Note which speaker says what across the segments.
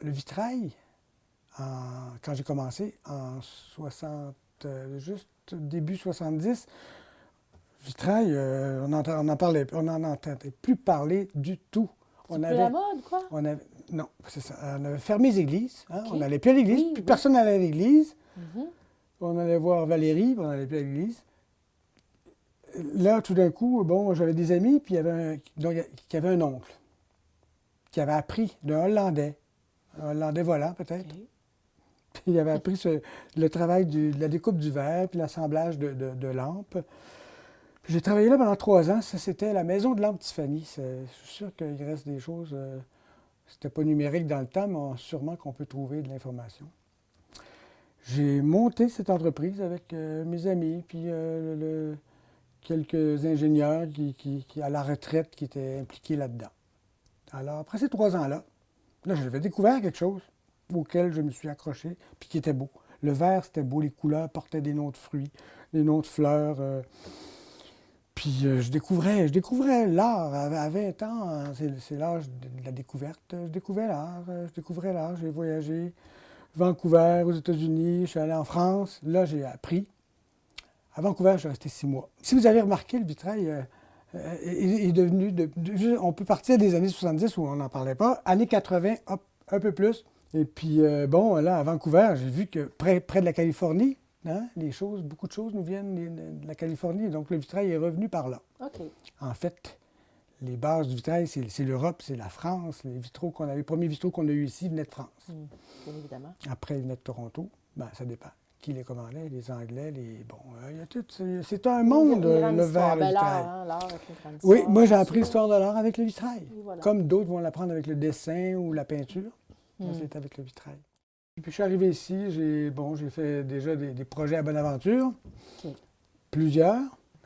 Speaker 1: le vitrail, quand j'ai commencé, juste début 70, vitrail, on n'en entendait plus parler du tout.
Speaker 2: C'est plus la mode, quoi?
Speaker 1: Non, c'est ça. On avait fermé les églises. Hein,
Speaker 2: OK.
Speaker 1: on n'allait plus à l'église.
Speaker 2: Oui,
Speaker 1: Plus
Speaker 2: oui.
Speaker 1: personne n'allait à l'église.
Speaker 2: Mhm.
Speaker 1: On allait voir Valérie, puis on n'allait plus à l'église. Là, tout d'un coup, bon, j'avais des amis, puis qui avait un oncle, qui avait appris d'un Hollandais, un Hollandais volant peut-être.
Speaker 2: OK.
Speaker 1: Puis il avait appris le travail de la découpe du verre, puis l'assemblage de lampes. Puis j'ai travaillé là pendant 3 ans. Ça, c'était la maison de lampe Tiffany. Je suis sûr qu'il reste des choses. C'était pas numérique dans le temps, mais sûrement qu'on peut trouver de l'information. J'ai monté cette entreprise avec mes amis, puis quelques ingénieurs à la retraite qui étaient impliqués là-dedans. Alors, après ces 3 ans-là, j'avais découvert quelque chose auquel je me suis accroché, puis qui était beau. Le vert, c'était beau, les couleurs portaient des noms de fruits, des noms de fleurs. Puis je découvrais l'art à 20 ans. C'est l'âge de la découverte. Je découvrais l'art. J'ai voyagé Vancouver, aux États-Unis, je suis allé en France. Là, j'ai appris. À Vancouver, je suis resté 6 mois. Si vous avez remarqué, le vitrail est devenu... on peut partir des années 70 où on n'en parlait pas. Années 80, hop, un peu plus. Et puis, bon, là, à Vancouver, j'ai vu que près de la Californie, hein, beaucoup de choses nous viennent de la Californie. Donc, le vitrail est revenu par là.
Speaker 2: OK.
Speaker 1: En fait, les bases du vitrail, c'est l'Europe, c'est la France. Les premiers vitraux qu'on a eus ici venaient de France.
Speaker 2: Bien évidemment.
Speaker 1: Après, ils venaient de Toronto. Ben, ça dépend. Qui les commandait, les Anglais, bon, il y a tout. C'est un monde, le verre, le vitrail.
Speaker 2: L'art avec une grande
Speaker 1: Oui,
Speaker 2: histoire,
Speaker 1: moi, j'ai
Speaker 2: bien
Speaker 1: appris
Speaker 2: sûr.
Speaker 1: l'histoire de l'art avec le vitrail.
Speaker 2: Et voilà.
Speaker 1: Comme d'autres vont l'apprendre avec le dessin ou la peinture. Moi, c'est avec le vitrail. Et puis, je suis arrivé ici, j'ai fait déjà des projets à Bonaventure.
Speaker 2: OK.
Speaker 1: Plusieurs.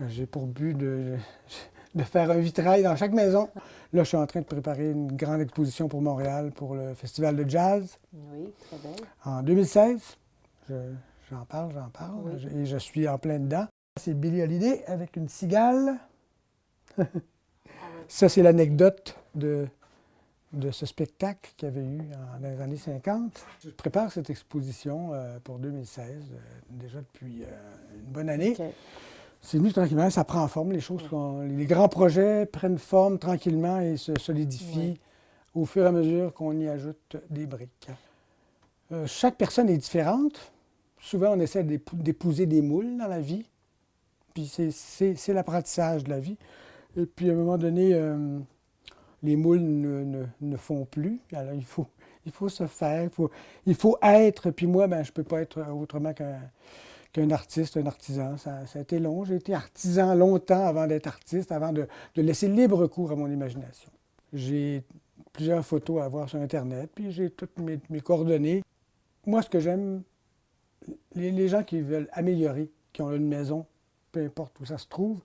Speaker 1: J'ai pour but de faire un vitrail dans chaque maison. Là, je suis en train de préparer une grande exposition pour Montréal, pour le Festival de jazz.
Speaker 2: Oui, très belle.
Speaker 1: En 2016. J'en parle.
Speaker 2: Oui.
Speaker 1: Et je suis en plein dedans. C'est Billie Holiday avec une cigale. Ça, c'est l'anecdote de ce spectacle qu'il y avait eu dans les années 50. Je prépare cette exposition pour 2016, déjà depuis une bonne année.
Speaker 2: OK.
Speaker 1: C'est venu tranquillement, ça prend forme, les choses. Les grands projets prennent forme tranquillement et se solidifient au fur et à mesure qu'on y ajoute des briques. Chaque personne est différente. Souvent, on essaie d'épouser des moules dans la vie. Puis c'est l'apprentissage de la vie. Et puis, à un moment donné, les moules ne font plus. Alors, il faut se faire, il faut être. Puis moi, je ne peux pas être autrement qu'un artiste, un artisan. Ça a été long. J'ai été artisan longtemps avant d'être artiste, avant de laisser libre cours à mon imagination. J'ai plusieurs photos à voir sur Internet, puis j'ai toutes mes coordonnées. Moi, ce que j'aime, les gens qui veulent améliorer, qui ont une maison, peu importe où ça se trouve,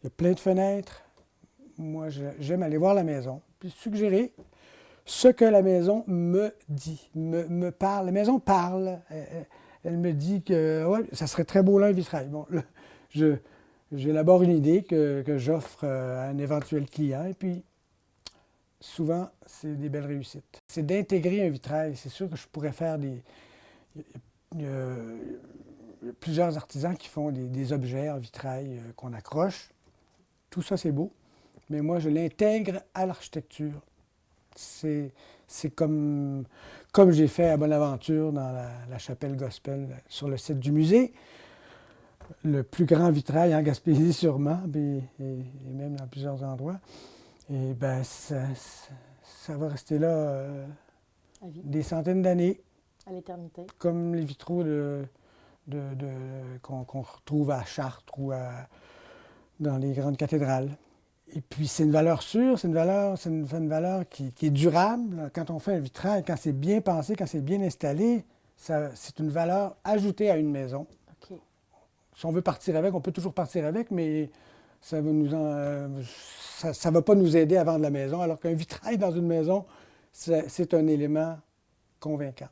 Speaker 1: il y a plein de fenêtres. Moi, j'aime aller voir la maison, puis suggérer ce que la maison me dit, me parle. La maison parle. Elle me dit que ouais, ça serait très beau là, un vitrail. Bon, là, j'élabore une idée que j'offre à un éventuel client, et puis souvent, c'est des belles réussites. C'est d'intégrer un vitrail. C'est sûr que je pourrais faire il y a plusieurs artisans qui font des objets en vitrail qu'on accroche. Tout ça, c'est beau. Mais moi, je l'intègre à l'architecture. C'est comme j'ai fait à Bonaventure dans la chapelle gospel sur le site du musée. Le plus grand vitrail en Gaspésie sûrement, et même dans plusieurs endroits. Et bien, ça va rester là des centaines d'années.
Speaker 2: À l'éternité.
Speaker 1: Comme les vitraux qu'on retrouve à Chartres ou dans les grandes cathédrales. Et puis, c'est une valeur sûre, c'est une valeur qui est durable. Quand on fait un vitrail, quand c'est bien pensé, quand c'est bien installé, c'est une valeur ajoutée à une maison.
Speaker 2: OK.
Speaker 1: Si on veut partir avec, on peut toujours partir avec, mais ça va pas nous aider à vendre la maison, alors qu'un vitrail dans une maison, c'est un élément convaincant.